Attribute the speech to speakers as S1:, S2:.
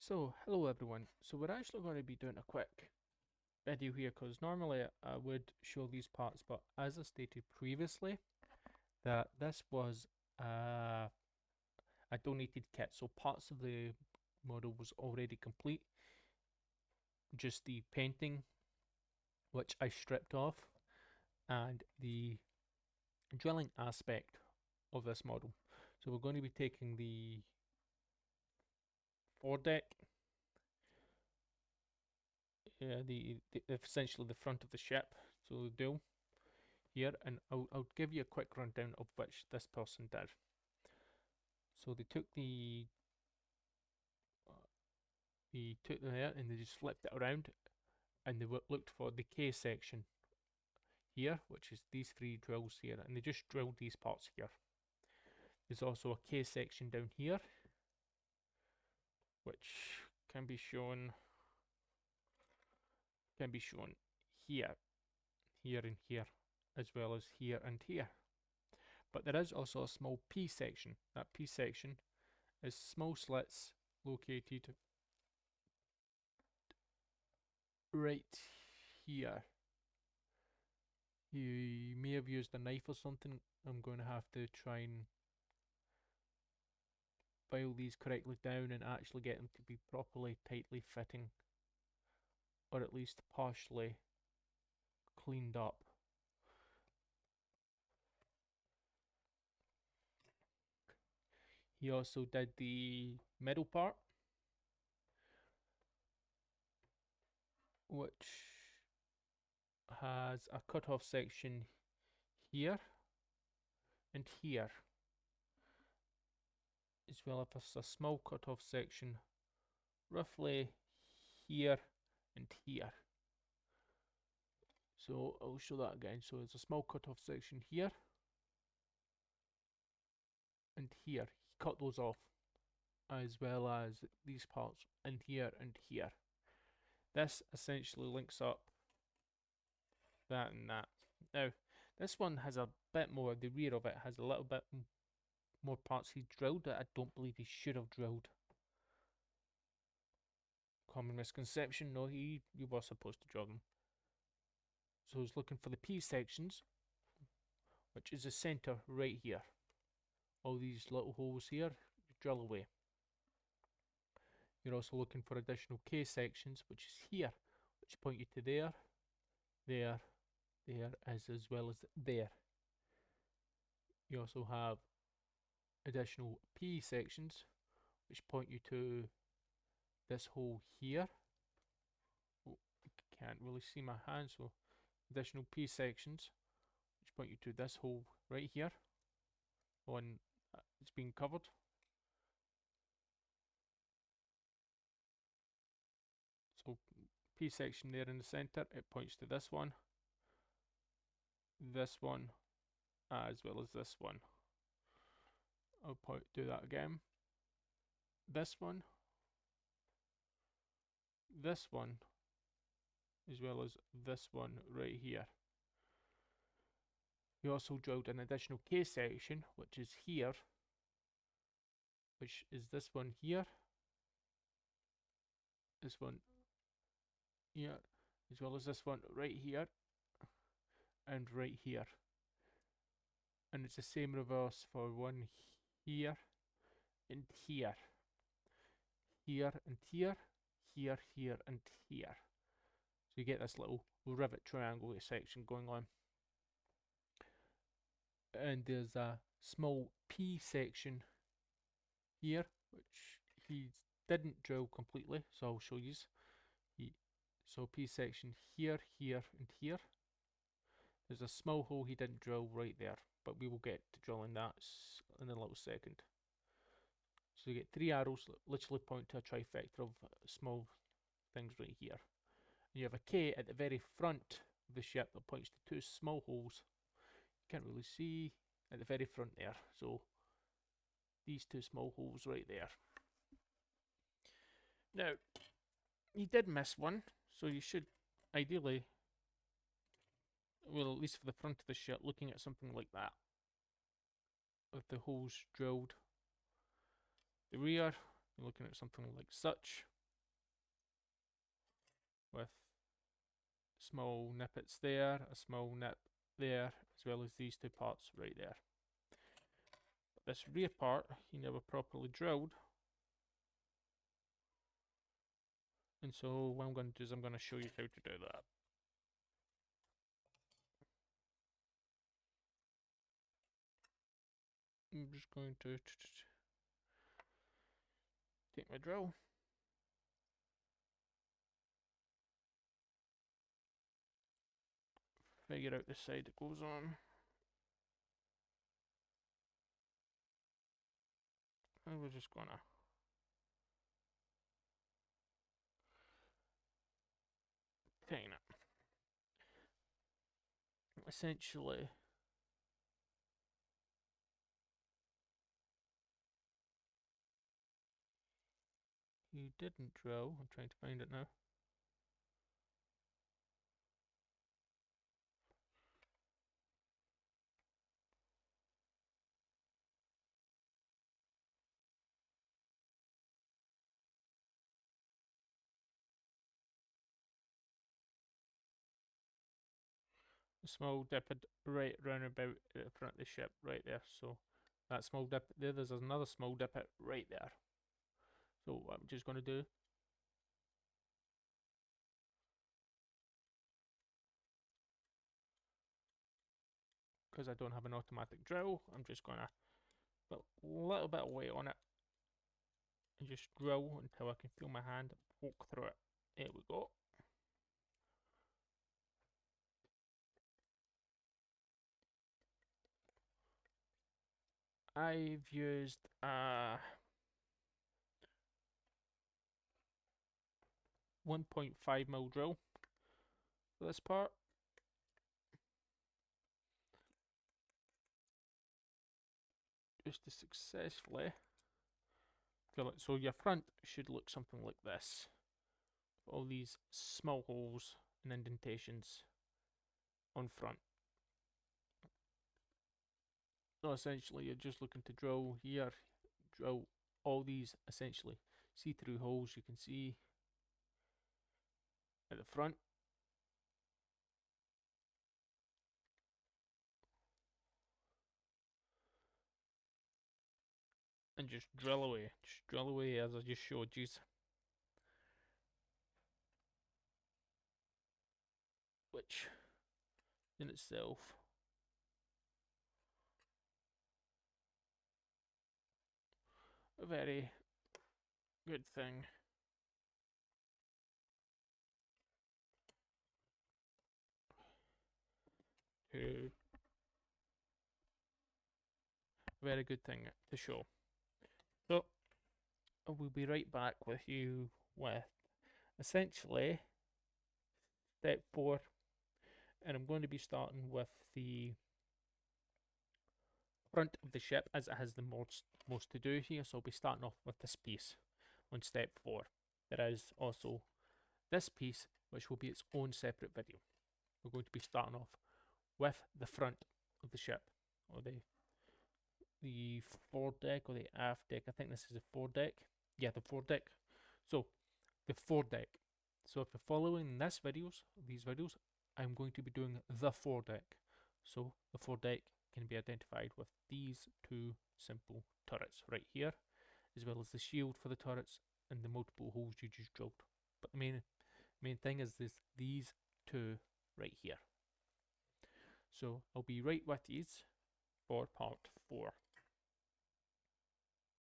S1: So, hello everyone. So we're actually going to be doing a quick video here because normally I would show these parts, but as I stated previously, that this was a donated kit, so parts of the model was already complete, just the painting, which I stripped off, and the drilling aspect of this model. So we're going to be taking the foredeck, the essentially the front of the ship, so the dual here, and I'll give you a quick rundown of which this person did. So they took there and they just flipped it around, and they looked for the K section here, which is these three drills here, and they just drilled these parts here. There's also a K section down here, which can be shown here, here and here, as well as here and here. But there is also a small P section. That P section is small slits located right here. You may have used a knife or something. I'm going to have to try and file these correctly down and actually get them to be properly tightly fitting, or at least partially cleaned up. He also did the middle part, which has a cut-off section here and here, as well as a small cut-off section roughly here and here. So I'll show that again. So it's a small cut-off section here and here. He cut those off, as well as these parts in here and here. This essentially links up that and that. Now, this one has a bit more, the rear of it has a little bit more parts he drilled that I don't believe he should have drilled. Common misconception, no, he was supposed to drill them. So he's looking for the P sections, which is the center right here. All these little holes here, drill away. You're also looking for additional K sections, which is here, which point you to there, there, there, as well as there. You also have additional P sections, which point you to this hole here. Oh, I can't really see my hand, so additional P sections, which point you to this hole right here. One it's being covered. So P section there in the center, it points to this one, as well as this one. I'll do that again. This one, as well as this one right here. We also drilled an additional K section, which is here, which is this one here, this one here, as well as this one right here, and right here. And it's the same reverse for one here and here, here and here, here, here and here. So you get this little rivet triangle section going on. And there's a small P section here, which he didn't drill completely, so I'll show you. So P section here, here and here. There's a small hole he didn't drill right there, but we will get to drilling that in a little second. So you get three arrows that literally point to a trifecta of small things right here. And you have a K at the very front of the ship that points to two small holes. You can't really see at the very front there. So these two small holes right there. Now, you did miss one, so you should ideally, well, at least for the front of the ship, looking at something like that, with the holes drilled. The rear, you're looking at something like such. with small nippets there, a small nip there, as well as these two parts right there. But this rear part he never properly drilled, and so what I'm going to do is I'm going to show you how to do that. I'm just going to take my drill, figure out the side it goes on, and we're just gonna tighten it. Essentially, you didn't drill. I'm trying to find it now. A small dip right round about at the front of the ship, right there. So that small dip there, there's another small dip right there. So what I'm just going to do, because I don't have an automatic drill, I'm just going to put a little bit of weight on it and just drill until I can feel my hand poke through it. There we go. I've used a 1.5mm drill for this part. Just to successfully drill it. So your front should look something like this. All these small holes and indentations on front. So essentially you're just looking to drill here, drill all these essentially see-through holes you can see at the front. And just drill away as I just showed you. Which in itself a very good thing. Very good thing to show. So I will be right back with you with essentially step 4, and I'm going to be starting with the front of the ship as it has the most to do here. So I'll be starting off with this piece on step 4. There is also this piece which will be its own separate video. We're going to be starting off with the front of the ship, or the foredeck, or the aft deck. I think this is the foredeck. Yeah, the foredeck. So the foredeck. So if you're following these videos, I'm going to be doing the foredeck. So the foredeck can be identified with these two simple turrets right here, as well as the shield for the turrets and the multiple holes you just drilled. But the main thing is these two right here. So I'll be right with these for part 4.